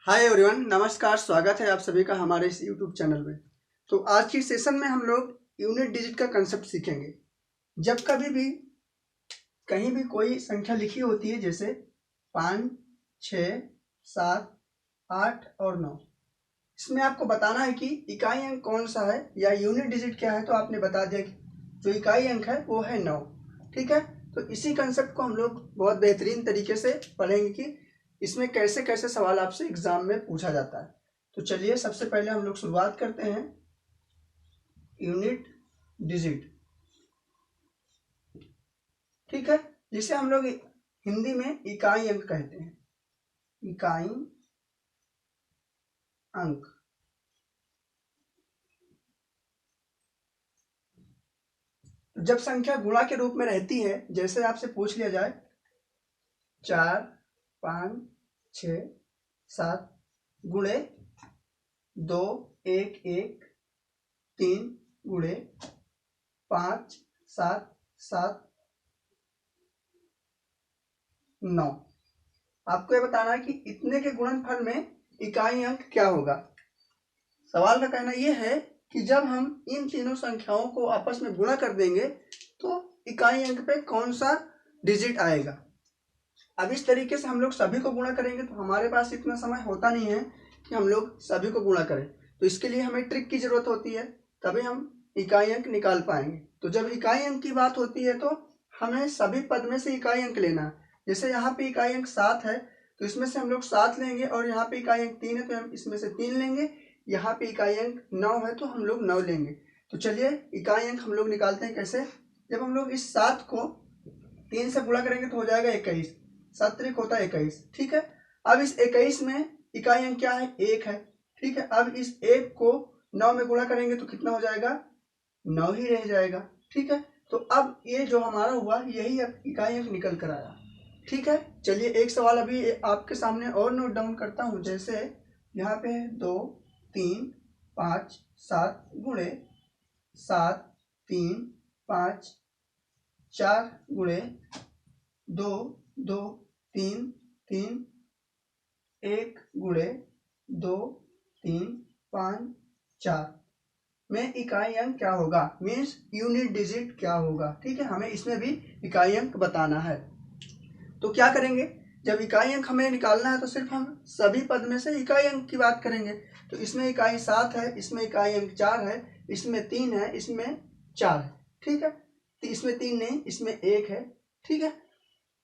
Hi everyone, नमस्कार। स्वागत है आप सभी का हमारे इस यूट्यूब चैनल में। तो आज की सेशन में हम लोग यूनिट डिजिट का कंसेप्ट सीखेंगे। जब कभी भी कहीं भी कोई संख्या लिखी होती है, जैसे 5, 6, 7, 8 और 9, इसमें आपको बताना है कि इकाई अंक कौन सा है या यूनिट डिजिट क्या है। तो आपने बता दिया कि जो इकाई अंक है वो है 9। ठीक है, तो इसी कंसेप्ट को हम लोग बहुत बेहतरीन तरीके से पढ़ेंगे कि इसमें कैसे कैसे सवाल आपसे एग्जाम में पूछा जाता है। तो चलिए सबसे पहले हम लोग शुरुआत करते हैं यूनिट डिजिट। ठीक है, जिसे हम लोग हिंदी में इकाई अंक कहते हैं। इकाई अंक। तो जब संख्या गुणा के रूप में रहती है, जैसे आपसे पूछ लिया जाए 4, 5, 6, 7 गुणे 2, 1, 1, 3 गुणे 5, 7, 7, 9, आपको यह बताना है कि इतने के गुणनफल में इकाई अंक क्या होगा। सवाल का कहना यह है कि जब हम इन तीनों संख्याओं को आपस में गुणा कर देंगे तो इकाई अंक पे कौन सा डिजिट आएगा। अब इस तरीके से हम लोग सभी को गुणा करेंगे तो हमारे पास इतना समय होता नहीं है कि हम लोग सभी को गुणा करें। तो इसके लिए हमें ट्रिक की जरूरत होती है, तभी हम इकाई अंक निकाल पाएंगे। तो जब इकाई अंक की बात होती है तो हमें सभी पद में से इकाई अंक लेना है। जैसे यहाँ पे इकाई अंक 7 है तो इसमें से हम लोग 7 लेंगे, और यहाँ पे इकाई अंक 3 है तो हम इसमें से 3 लेंगे। यहाँ पे इकाई अंक 9 है तो हम लोग 9 लेंगे। तो चलिए इकाई अंक हम लोग निकालते हैं कैसे। जब हम लोग इस 7 को 3 से गुणा करेंगे तो हो जाएगा 21। 7 त्रिक होता है 21। ठीक है, अब इस 21 में इकाई अंक क्या है, 1 है। ठीक है, अब इस 1 को 9 में गुणा करेंगे तो कितना हो जाएगा, 9 ही रह जाएगा। ठीक है, तो अब ये जो हमारा हुआ यही इकाई अंक निकल कर आया। ठीक है, चलिए एक सवाल अभी आपके सामने और नोट डाउन करता हूं। जैसे यहाँ पे 2, 3, 5, 7 गुणे 7, 3, 5, 4 गुणे 2, 2, 3, 3, 1 गुणे 2, 3, 5, 4 में इकाई अंक क्या होगा, मीन्स यूनिट डिजिट क्या होगा। ठीक है, हमें इसमें भी इकाई अंक बताना है। तो क्या करेंगे, जब इकाई अंक हमें निकालना है तो सिर्फ हम सभी पद में से इकाई अंक की बात करेंगे। तो इसमें इकाई 7 है, इसमें इकाई अंक 4 है, इसमें 3 है, इसमें 4 है। ठीक है, तो इसमें 3 नहीं, इसमें 1 है। ठीक है,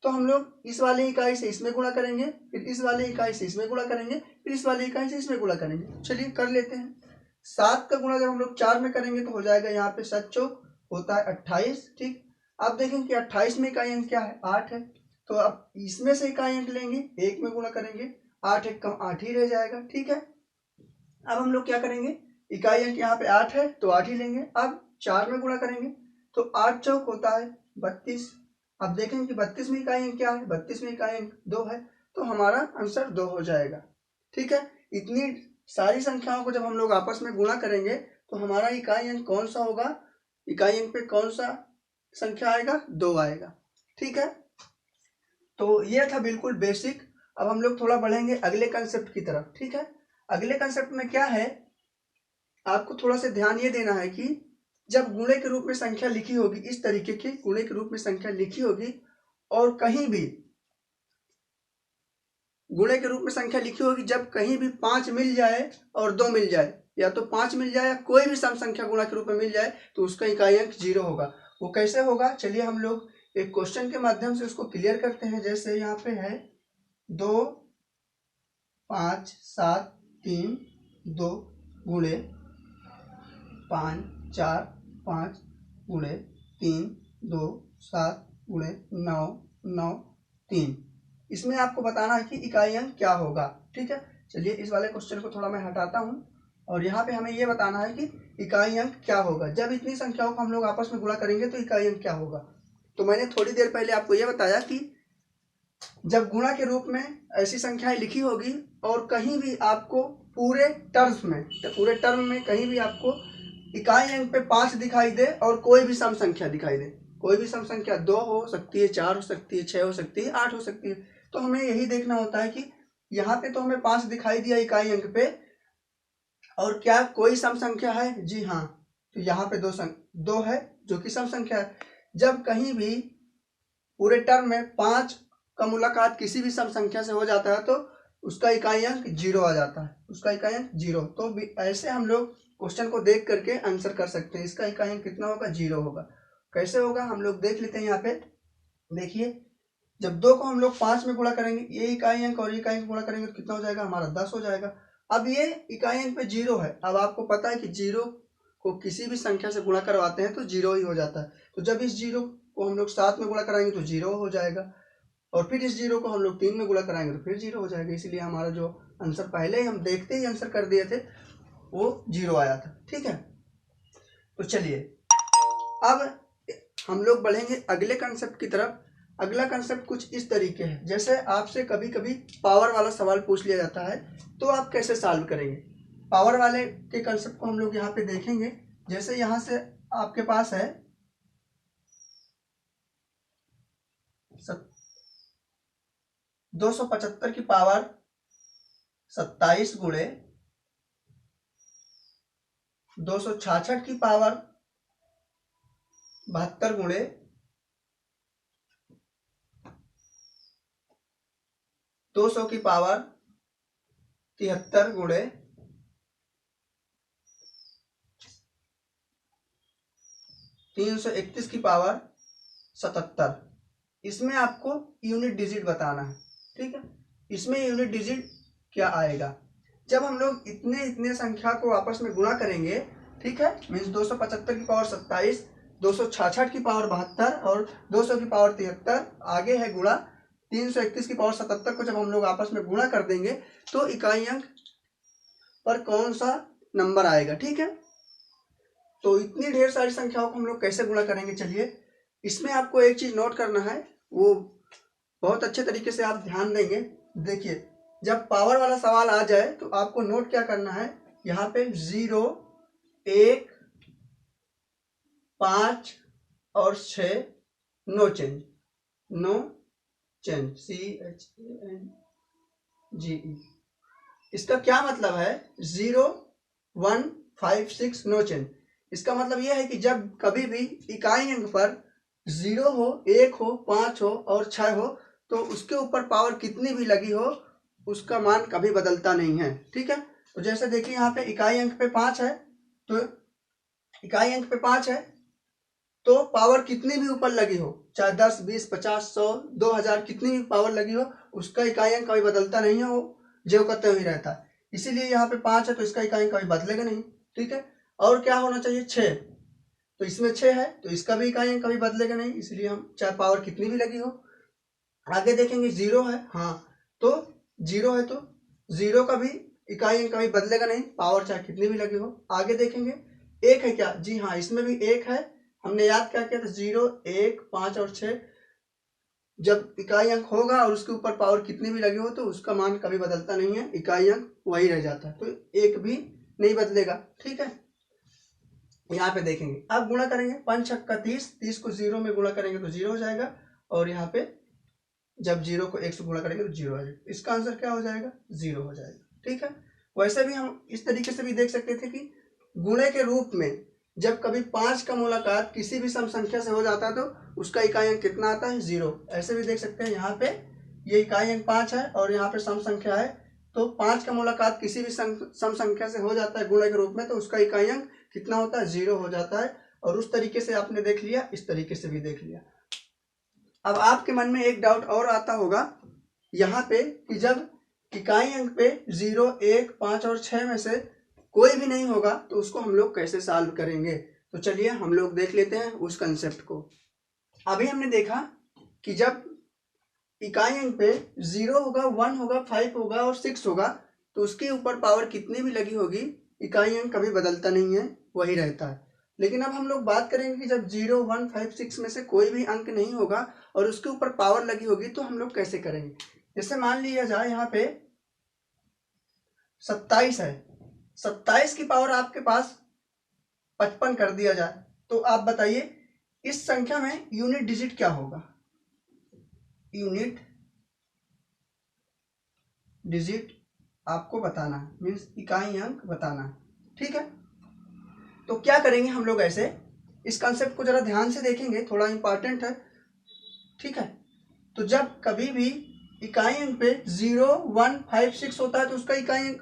तो हम लोग इस वाली इकाई से इसमें गुणा करेंगे, फिर इस वाली इकाई से इसमें गुणा करेंगे, फिर इस वाली इकाई से इसमें गुणा करेंगे। चलिए कर लेते हैं। 7 का गुणा जब हम लोग 4 में करेंगे तो हो जाएगा, यहाँ पे 7 चौक होता है 28। ठीक, अब देखेंगे कि 28 में इकाई अंक क्या है, 8 है। तो अब इसमें से इकाई अंक लेंगे, 1 में गुणा करेंगे, 8 एक कम 8 ही रह जाएगा। ठीक है, अब हम लोग क्या करेंगे, इकाई अंक यहाँ पे 8 है तो 8 ही लेंगे। अब 4 में गुणा करेंगे तो 8 चौक होता है 32। अब देखेंगे कि 32 में इकाई अंक क्या है, 32 में इकाई अंक 2 है, तो हमारा आंसर 2 हो जाएगा। ठीक है, इतनी सारी संख्याओं को जब हम लोग आपस में गुणा करेंगे तो हमारा इकाई अंक कौन सा होगा, इकाई अंक पे कौन सा संख्या आएगा, 2 आएगा। ठीक है, तो ये था बिल्कुल बेसिक। अब हम लोग थोड़ा बढ़ेंगे अगले कंसेप्ट की तरफ। ठीक है, अगले कंसेप्ट में क्या है, आपको थोड़ा सा ध्यान ये देना है कि जब गुणे के रूप में संख्या लिखी होगी, इस तरीके की गुणे के रूप में संख्या लिखी होगी और कहीं भी गुणे के रूप में संख्या लिखी होगी, जब कहीं भी 5 मिल जाए और 2 मिल जाए, या तो 5 मिल जाए या कोई भी सम संख्या गुणा के रूप में मिल जाए, तो उसका इकाई अंक 0 होगा। वो कैसे होगा, चलिए हम लोग एक क्वेश्चन के माध्यम से उसको क्लियर करते हैं। जैसे यहाँ पे है 2, 5, 7, 3, 2 गुणे 5, 4, 5 गुणे 3, 2, 7 गुणे 9, 9, 3। इसमें आपको बताना है कि इकाई अंक क्या होगा। ठीक है, चलिए इस वाले क्वेश्चन को थोड़ा मैं हटाता हूं, और यहाँ पे हमें ये बताना है कि इकाई अंक क्या होगा। जब इतनी संख्याओं को हम लोग आपस में गुणा करेंगे तो इकाई अंक क्या होगा। तो मैंने थोड़ी देर पहले आपको ये बताया कि जब गुणा के रूप में ऐसी संख्याएं लिखी होगी और कहीं भी आपको पूरे टर्म्स में या पूरे टर्म में कहीं भी आपको इकाई अंक पे 5 दिखाई दे और कोई भी सम संख्या दिखाई दे, कोई भी सम संख्या 2 हो सकती है, 4 हो सकती है, 6 हो सकती है, 8 हो सकती है, तो हमें यही देखना होता है कि यहाँ पे तो हमें 5 दिखाई दिया इकाई अंक पे, और क्या कोई सम संख्या है? जी हाँ, तो यहाँ पे दो है जो कि सम संख्या है। जब कहीं भी पूरे टर्म में 5 का मुलाकात किसी भी सम संख्या से हो जाता है तो उसका इकाई अंक 0 आ जाता है, उसका इकाई अंक 0। तो ऐसे हम लोग क्वेश्चन को देख करके आंसर कर सकते हैं। इसका इकाई अंक कितना होगा? 0 होगा। कैसे होगा हम लोग देख लेते हैं। यहाँ पे देखिए, जब 2 को हम लोग 5 में गुणा करेंगे, ये इकाई अंक और ये इकाई अंक गुणा करेंगे तो कितना हो जाएगा? हमारा 10 हो जाएगा। अब ये इकाई अंक पे 0 है। अब आपको पता है कि 0 को किसी भी संख्या से गुणा करवाते हैं तो 0 ही हो जाता है। तो जब इस 0 को हम लोग 7 में गुणा कराएंगे तो 0 हो जाएगा, और फिर इस 0 को हम लोग 3 में गुणा कराएंगे तो फिर 0 हो जाएगा। इसीलिए हमारा जो आंसर पहले ही हम देखते ही आंसर कर दिए थे वो 0 आया था। ठीक है, तो चलिए अब हम लोग बढ़ेंगे अगले कंसेप्ट की तरफ। अगला कंसेप्ट कुछ इस तरीके है, जैसे आपसे कभी कभी पावर वाला सवाल पूछ लिया जाता है तो आप कैसे सॉल्व करेंगे। पावर वाले के कंसेप्ट को हम लोग यहाँ पे देखेंगे। जैसे यहाँ से आपके पास है 275 की पावर 27 गुणे 266 की पावर 72 गुणे 200 की पावर 73 गुणे 331 की पावर 77। इसमें आपको यूनिट डिजिट बताना है। ठीक है, इसमें यूनिट डिजिट क्या आएगा? जब हम लोग इतने संख्या को आपस में गुणा करेंगे, ठीक है, मीन्स 275 की पावर 27, 266 की पावर 72 और 200 की पावर 73, आगे है गुणा 331 की पावर 77 को जब हम लोग आपस में गुणा कर देंगे तो इकाई अंक पर कौन सा नंबर आएगा। ठीक है, तो इतनी ढेर सारी संख्याओं को हम लोग कैसे गुणा करेंगे? चलिए, इसमें आपको एक चीज नोट करना है, वो बहुत अच्छे तरीके से आप ध्यान देंगे। देखिए, जब पावर वाला सवाल आ जाए तो आपको नोट क्या करना है, यहाँ पे 0, 1, 5 और 6 no change, no change, CHANGE। इसका क्या मतलब है? 0, 1, 5, 6 नो चेंज। इसका मतलब यह है कि जब कभी भी इकाई अंक पर 0 हो, 1 हो, 5 हो और 6 हो तो उसके ऊपर पावर कितनी भी लगी हो उसका मान कभी बदलता नहीं है। ठीक है, तो जैसे देखिए यहाँ पे इकाई अंक पे 5 है, तो इकाई अंक पे 5 है तो पावर कितनी भी ऊपर लगी हो, चाहे 10, 20, 50, 100, 2000 कितनी भी पावर लगी हो, उसका इकाई अंक कभी बदलता नहीं है, वो जो करते हुए रहता है। इसीलिए यहाँ पे 5 है तो इसका इकाई अंक कभी बदलेगा नहीं। ठीक है, और क्या होना चाहिए? 6, तो इसमें 6 है तो इसका भी इकाई अंक कभी बदलेगा नहीं, इसलिए हम चाहे पावर कितनी भी लगी हो। आगे देखेंगे 0 है, हाँ, तो 0 है तो 0 का भी इकाई अंक कभी बदलेगा नहीं, पावर चाहे कितनी भी लगी हो। आगे देखेंगे 1 है क्या? जी हाँ, इसमें भी 1 है। हमने याद क्या किया था? 0, 1, 5 और 6 जब इकाई अंक होगा और उसके ऊपर पावर कितनी भी लगी हो तो उसका मान कभी बदलता नहीं है, इकाई अंक वही रह जाता है, तो 1 भी नहीं बदलेगा। ठीक है, यहाँ पे देखेंगे अब गुणा करेंगे 5 छक्का 30, 30 को 0 में गुणा करेंगे तो 0 हो जाएगा, और यहाँ पे जब 0 को 1 से गुणा करेंगे तो 0 आ जाएगा। इसका आंसर क्या हो जाएगा? 0 हो जाएगा। ठीक है, वैसे भी हम इस तरीके से भी देख सकते थे कि गुणे के रूप में जब कभी 5 का मुलाकात किसी भी सम संख्या से हो जाता है तो उसका इकाई अंक कितना आता है? 0। ऐसे भी देख सकते हैं, यहाँ पे ये इकाई अंक 5 है और यहाँ पे सम संख्या है, तो 5 का मुलाकात किसी भी सम संख्या से हो जाता है गुणे के रूप में तो उसका इकाई अंक कितना होता है? 0 हो जाता है। और उस तरीके से आपने देख लिया, इस तरीके से भी देख लिया। अब आपके मन में एक डाउट और आता होगा यहाँ पे कि जब इकाई अंक पे 0, 1, 5 और 6 में से कोई भी नहीं होगा तो उसको हम लोग कैसे सॉल्व करेंगे। तो चलिए हम लोग देख लेते हैं उस कंसेप्ट को। अभी हमने देखा कि जब इकाई अंक पे 0 होगा, 1 होगा, 5 होगा और 6 होगा तो उसके ऊपर पावर कितनी भी लगी होगी इकाई अंक कभी बदलता नहीं है, वही रहता है। लेकिन अब हम लोग बात करेंगे कि जब 0, 1, 5, 6 में से कोई भी अंक नहीं होगा और उसके ऊपर पावर लगी होगी तो हम लोग कैसे करेंगे। जैसे मान लिया जाए यहाँ पे 27 है, 27 की पावर आपके पास 55 कर दिया जाए तो आप बताइए इस संख्या में यूनिट डिजिट क्या होगा? यूनिट डिजिट आपको बताना है, मीन्स इकाई अंक बताना है। ठीक है, तो क्या करेंगे हम लोग ऐसे, इस कंसेप्ट को जरा ध्यान से देखेंगे, थोड़ा इंपॉर्टेंट है। ठीक है, तो जब कभी भी इकाई अंक पे 0, 1, 5, 6 होता है तो उसका इकाई अंक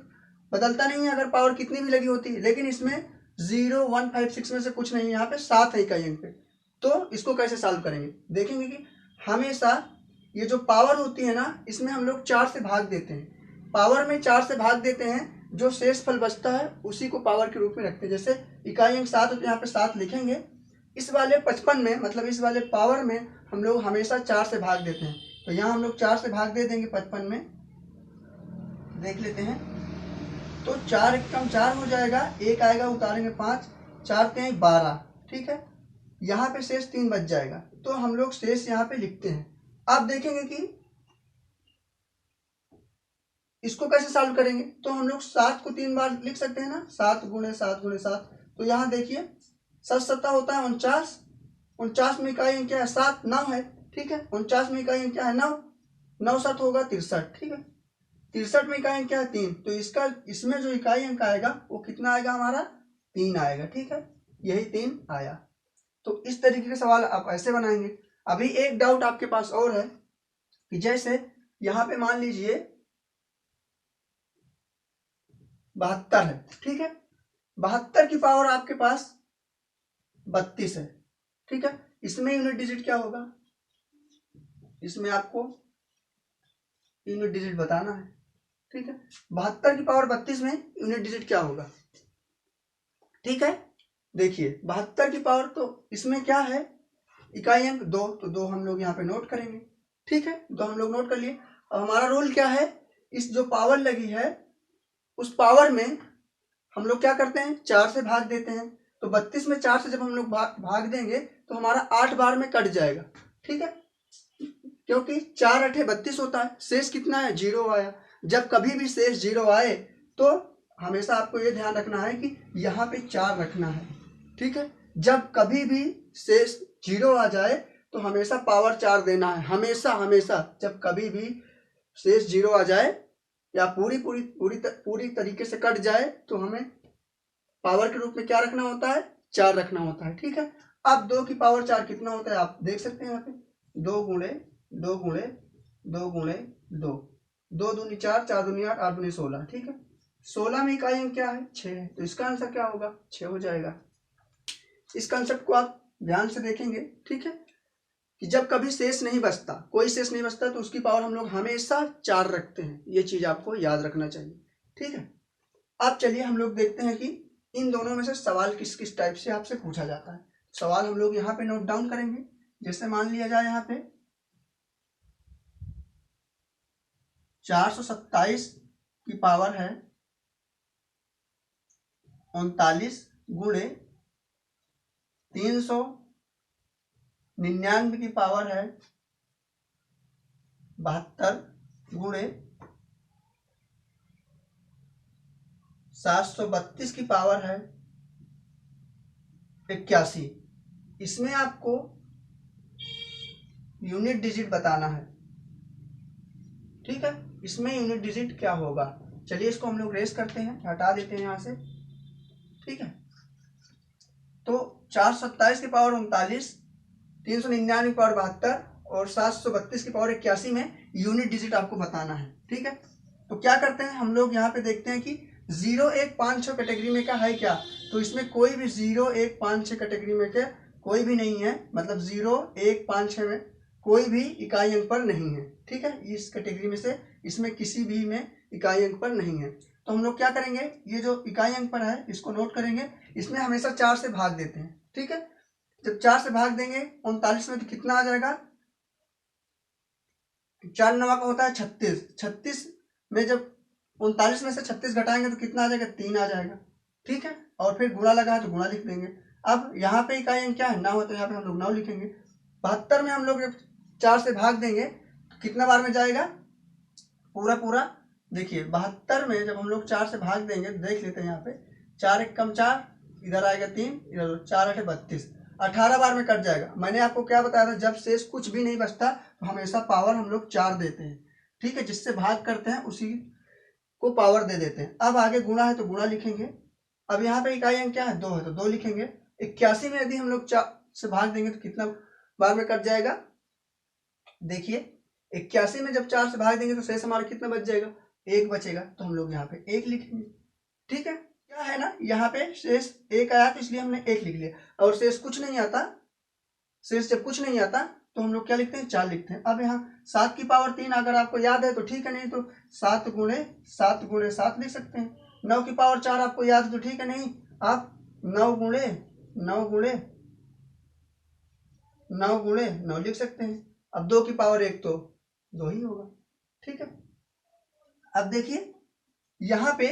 बदलता नहीं है अगर पावर कितनी भी लगी होती है, लेकिन इसमें 0, 1, 5, 6 में से कुछ नहीं है, यहाँ पे 7 है इकाई अंक पे। तो इसको कैसे सॉल्व करेंगे, देखेंगे कि हमेशा ये जो पावर होती है ना, इसमें हम लोग 4 से भाग देते हैं, पावर में 4 से भाग देते हैं, जो शेष फल बचता है उसी को पावर के रूप में रखते हैं। जैसे इकाई अंक 7 तो यहाँ पे 7 लिखेंगे, इस वाले 55 में मतलब इस वाले पावर में हम लोग हमेशा 4 से भाग देते हैं, तो यहाँ हम लोग 4 से भाग दे देंगे 55 में, देख लेते हैं। तो 4 एकम 4 हो जाएगा, एक आएगा उतारेंगे 5, 4 3 12। ठीक है, यहाँ पे शेष 3 बच जाएगा, तो हम लोग शेष यहाँ पे लिखते हैं। आप देखेंगे कि इसको कैसे सॉल्व करेंगे, तो हम लोग 7 को 3 बार लिख सकते हैं ना, 7 गुणे 7 गुणे 7। तो यहाँ देखिए 7 7 होता है 49, 49 में इकाई अंक क्या है 7, 9 है। ठीक है, 49 में इकाई अंक क्या है 9, 9 7 होगा 63। ठीक है, 63 में इकाई अंक क्या है 3, तो इसका इसमें जो इकाई अंक आएगा वो कितना आएगा हमारा 3 आएगा। ठीक है, यही 3 आया। तो इस तरीके के सवाल आप ऐसे बनाएंगे। अभी एक डाउट आपके पास और है कि जैसे यहाँ पे मान लीजिए 72 है। ठीक है, 72 की पावर आपके पास 32 है। ठीक है, इसमें यूनिट डिजिट क्या होगा, इसमें आपको यूनिट डिजिट बताना है। ठीक है, 72 की पावर 32 में यूनिट डिजिट क्या होगा। ठीक है, देखिए 72 की पावर, तो इसमें क्या है इकाई अंक 2, तो 2 हम लोग यहाँ पे नोट करेंगे। ठीक है, 2 हम लोग नोट कर लिए। अब हमारा रूल क्या है, इस जो पावर लगी है उस पावर में हम लोग क्या करते हैं 4 से भाग देते हैं। तो 32 में 4 से जब हम लोग भाग देंगे तो हमारा 8 बार में कट जाएगा। ठीक है, क्योंकि 4 8 32 होता है, शेष कितना है 0 आया। जब कभी भी शेष 0 आए तो हमेशा आपको ये ध्यान रखना है कि यहाँ पे 4 रखना है। ठीक है, जब कभी भी शेष 0 आ जाए तो हमेशा पावर 4 देना है, हमेशा हमेशा। जब कभी भी शेष 0 आ जाए या पूरी तरीके से कट जाए तो हमें पावर के रूप में क्या रखना होता है 4 रखना होता है। ठीक है, अब 2 की पावर 4 कितना होता है आप देख सकते हैं यहाँ पे, 2 गुणे 2 गुणे 2 गुणे 2, 2 दूनी 4, 4 दूनी 8, 8 दूनी 16। ठीक है, 16 में इकाई अंक क्या है 6 है, तो इसका आंसर क्या होगा 6 हो जाएगा। इस कंसेप्ट को आप ध्यान से देखेंगे। ठीक है, कि जब कभी शेष नहीं बचता, कोई शेष नहीं बचता, तो उसकी पावर हम लोग हमेशा 4 रखते हैं, ये चीज आपको याद रखना चाहिए। ठीक है, अब चलिए हम लोग देखते हैं कि इन दोनों में से सवाल किस किस टाइप से आपसे पूछा जाता है। सवाल हम लोग यहाँ पे नोट डाउन करेंगे। जैसे मान लिया जाए यहाँ पे 427 की पावर है 39 गुणे 399 की पावर है 72 गुणे 732 की पावर है 81। इसमें आपको यूनिट डिजिट बताना है। ठीक है, इसमें यूनिट डिजिट क्या होगा, चलिए इसको हम लोग रेस करते हैं, हटा देते हैं यहाँ से। ठीक है, तो 427 की पावर 39, 399 की पावर 72 और 732 की पावर 81 में यूनिट डिजिट आपको बताना है। ठीक है, तो क्या करते हैं हम लोग यहाँ पे देखते हैं कि 0 1 5 6 कैटेगरी में का है क्या, तो इसमें कोई भी 0 1 5 6 कैटेगरी में के कोई भी नहीं है, मतलब 0 1 5 6 में कोई भी इकाई अंक पर नहीं है। ठीक है, इस कैटेगरी में से इसमें किसी भी में इकाई अंक पर नहीं है, तो हम लोग क्या करेंगे, ये जो इकाई अंक पर है इसको नोट करेंगे, इसमें हमेशा 4 से भाग देते हैं। ठीक है, जब 4 से भाग देंगे 39 में तो कितना आ जाएगा, 4 9 का होता है 36, 36 में जब 39 में से 36 घटाएंगे तो कितना आ जाएगा 3 आ जाएगा। ठीक है, और फिर गुणा लगा है तो गुणा लिख देंगे। अब यहाँ पे इकाई अंक क्या है 9 है, तो यहाँ पे हम लोग 9 लिखेंगे। 72 में हम लोग जब 4 से भाग देंगे तो कितना बार में जाएगा पूरा पूरा, देखिए 72 में जब हम लोग 4 से भाग देंगे तो देख लेते हैं यहाँ पे 4 1 कम 4, इधर आएगा 3, इधर 4 8 32, 18 बार में कट जाएगा। मैंने आपको क्या बताया था, जब शेष कुछ भी नहीं बचता तो हमेशा पावर हम लोग 4 देते हैं। ठीक है, जिससे भाग करते हैं उसी को पावर दे देते हैं। अब आगे गुणा है तो गुणा लिखेंगे। अब यहाँ पे इकाई अंक क्या है, 2 है तो 2 लिखेंगे। 81 में यदि हम लोग 4 से भाग देंगे तो कितना बार में कट जाएगा, देखिए 81 में जब 4 से भाग देंगे तो शेष हमारा कितना बच जाएगा, 1 बचेगा, तो हम लोग यहाँ पे 1 लिखेंगे। ठीक है, क्या है ना, यहाँ पे शेष 1 आया तो इसलिए हमने 1 लिख लिया। और शेष कुछ नहीं आता, शेष जब कुछ नहीं आता तो हम लोग क्या लिखते हैं, 4 लिखते हैं। अब यहाँ 7 की पावर 3 अगर आपको याद है तो ठीक है, नहीं तो 7 गुणे 7 लिख सकते हैं। 9 की पावर 4 आपको याद है तो ठीक है, नहीं आप 9 गुणे 9 लिख सकते हैं। अब 2 की पावर 1 तो 2 ही होगा। ठीक है, अब देखिए यहाँ पे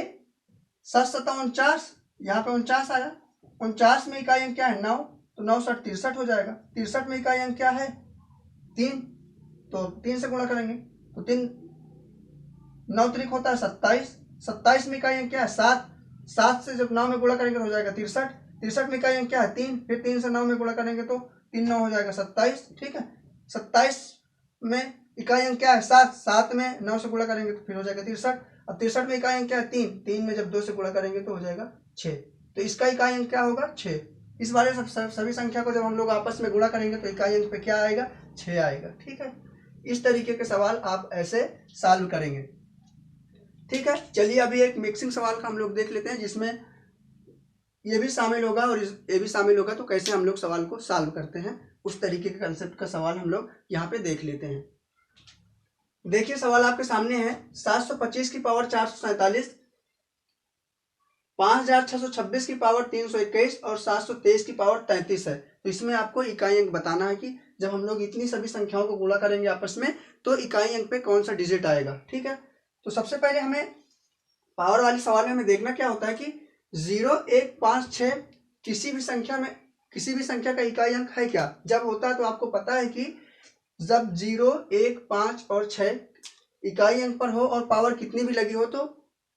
7 7 49, यहाँ पे 49 आया। 49 में इकाई अंक क्या है, 9, तो 9 7 63 हो जाएगा। 63 में इकाई अंक क्या है, 3, तो 3 से गुणा करेंगे तो 3 9 त्रिक होता है 27। 27 में इकाई अंक क्या है, 7, 7 से जब 9 में गुणा करेंगे तो हो जाएगा 63। 63 में इकाई अंक क्या है, 3, फिर 3 से 9 में गुणा करेंगे तो 3 9 हो जाएगा 27। ठीक है, 27 में इकाई अंक क्या है, 7, 7 में 9 से गुणा करेंगे तो फिर हो जाएगा 63। अब 63 में इकाई अंक क्या है, 3, 3 में जब 2 से गुणा करेंगे तो हो जाएगा 6, तो इसका इकाई अंक क्या होगा, 6। इस बारे सभी संख्या को जब हम लोग आपस में गुणा करेंगे तो इकाई अंक पे क्या आएगा, 6 आएगा। ठीक है, इस तरीके के सवाल आप ऐसे सॉल्व करेंगे। ठीक है, चलिए अभी एक मिक्सिंग सवाल का हम लोग देख लेते हैं जिसमें ये भी शामिल होगा और ये भी शामिल होगा, तो कैसे हम लोग सवाल को सॉल्व करते हैं उस तरीके के कंसेप्ट का सवाल हम लोग यहाँ पे देख लेते हैं। देखिए सवाल आपके सामने है, 725 की पावर 447, 5626 की पावर 321 और 723 की पावर 33 है। तो इसमें आपको इकाई अंक बताना है कि जब हम लोग इतनी सभी संख्याओं को गुणा करेंगे आपस में तो इकाई अंक पे कौन सा डिजिट आएगा। ठीक है, तो सबसे पहले हमें पावर वाले सवाल में हमें देखना क्या होता है कि 0 1 5 6 किसी भी संख्या का इकाई अंक है क्या। जब होता है तो आपको पता है कि जब 0 1 5 और 6 इकाई अंक पर हो और पावर कितनी भी लगी हो तो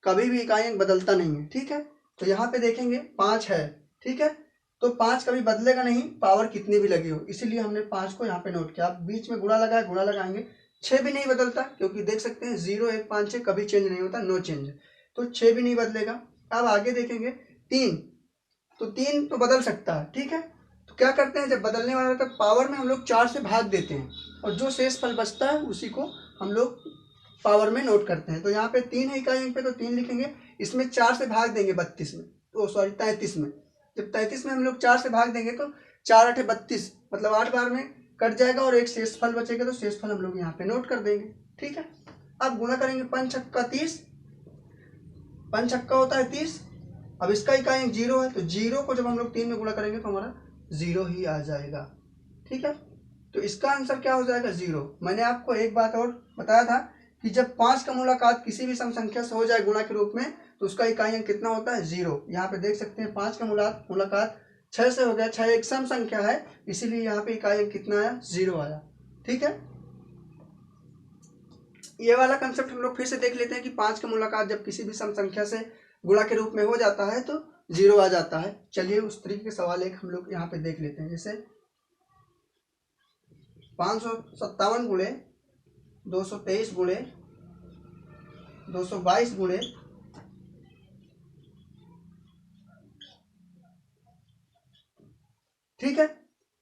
कभी भी इकाई अंक बदलता नहीं है। ठीक है, तो यहाँ पे देखेंगे 5 है, ठीक है, तो 5 कभी बदलेगा नहीं पावर कितनी भी लगी हो, इसीलिए हमने 5 को यहाँ पे नोट किया। बीच में गुणा लगा है, गुणा लगाएंगे। 6 भी नहीं बदलता क्योंकि देख सकते हैं 0 1 5 6 कभी चेंज नहीं होता, नो चेंज, तो 6 भी नहीं बदलेगा। अब आगे देखेंगे 3, तो 3 तो बदल सकता है। ठीक है, तो क्या करते हैं, जब बदलने वाला रहता है पावर में हम लोग 4 से भाग देते हैं और जो शेष फल बचता है उसी को हम लोग पावर में नोट करते हैं। तो यहाँ पे 3 है इकाई अंक पे तो 3 लिखेंगे। इसमें 4 से भाग देंगे 32 में, तो सॉरी 33 में। जब 33 में हम लोग 4 से भाग देंगे तो 4 8 32, मतलब 8 बार में कट जाएगा और एक शेष फल बचेगा, तो शेष फल हम लोग यहाँ पे नोट कर देंगे। ठीक है, अब गुणा करेंगे 5 छक्का 30, 5 छक्का होता है 30। अब इसका इकाई अंक 0 है तो 0 को जब हम लोग 3 में गुणा करेंगे तो हमारा 0 ही आ जाएगा। ठीक है, तो इसका आंसर क्या हो जाएगा, 0। मैंने आपको एक बात और बताया था कि जब 5 का मुलाकात किसी भी सम संख्या से हो जाए गुणा के रूप में तो उसका इकाई अंक कितना होता है, 0। यहाँ पे देख सकते हैं 5 का मुलाकात 6 से हो गया, 6 एक सम संख्या है, इसीलिए यहाँ पे इकाई अंक कितना आया, 0 आया। ठीक है, ये वाला कंसेप्ट हम लोग फिर से देख लेते हैं कि 5 का मुलाकात जब किसी भी सम संख्या से गुणा के रूप में हो जाता है तो 0 आ जाता है। चलिए उस तरीके के सवाल एक हम लोग यहाँ पे देख लेते हैं, जैसे 557 गुणे 223 गुणे 222 गुणे ठीक है,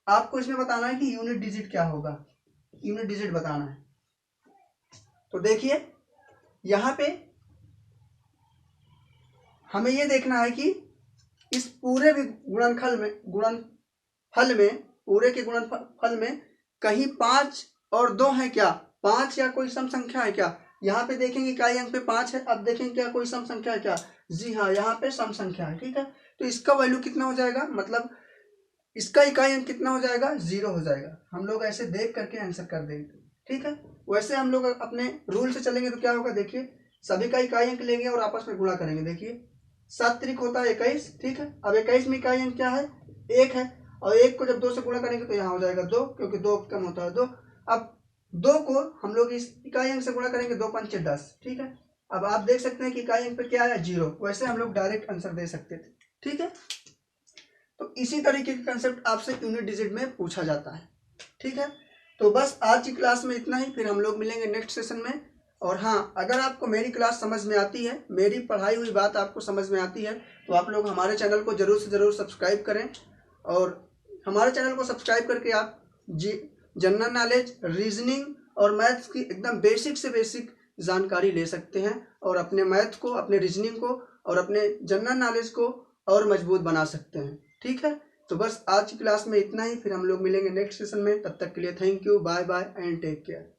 आपको इसमें बताना है कि यूनिट डिजिट क्या होगा, यूनिट डिजिट बताना है। तो देखिए यहाँ पे हमें ये देखना है कि इस पूरे भी गुणनफल में पूरे के गुणनफल में कहीं 5 और 2 है क्या, 5 या कोई सम संख्या है क्या। यहाँ पे देखेंगे इकाई अंक पे 5 है, अब देखेंगे क्या कोई सम संख्या है क्या, जी हाँ यहाँ पे सम संख्या है। ठीक है, तो इसका वैल्यू कितना हो जाएगा, मतलब इसका इकाई अंक कितना हो जाएगा, 0 हो जाएगा। हम लोग ऐसे देख करके आंसर कर देंगे। ठीक है, वैसे हम लोग अपने रूल से चलेंगे तो क्या होगा, देखिए सभी का इकाई अंक लेंगे और आपस में गुणा करेंगे। देखिए 7 त्रिक होता है 21। ठीक है, अब 21 में इकाई अंक क्या है, 1 है, और 1 को जब 2 से गुणा करेंगे तो यहाँ हो जाएगा 2, क्योंकि 2 कम होता है 2। अब 2 को हम लोग इस इकाई अंक से गुणा करेंगे, 2 पंचे 10। ठीक है, अब आप देख सकते हैं कि इकाई अंक पे क्या है, 0। वैसे हम लोग डायरेक्ट आंसर दे सकते थे। ठीक है, तो इसी तरीके के कंसेप्ट आपसे यूनिट डिजिट में पूछा जाता है। ठीक है, तो बस आज की क्लास में इतना ही, फिर हम लोग मिलेंगे नेक्स्ट सेशन में और हाँ, अगर आपको मेरी क्लास समझ में आती है, मेरी पढ़ाई हुई बात आपको समझ में आती है, तो आप लोग हमारे चैनल को ज़रूर से ज़रूर सब्सक्राइब करें। और हमारे चैनल को सब्सक्राइब करके आप जनरल नॉलेज, रीजनिंग और मैथ्स की एकदम बेसिक से बेसिक जानकारी ले सकते हैं और अपने मैथ को, अपने रीजनिंग को और अपने जनरल नॉलेज को और मजबूत बना सकते हैं। ठीक है, तो बस आज की क्लास में इतना ही। फिर हम लोग मिलेंगे नेक्स्ट सेशन में। तब तक के लिए thank you, bye bye and take care.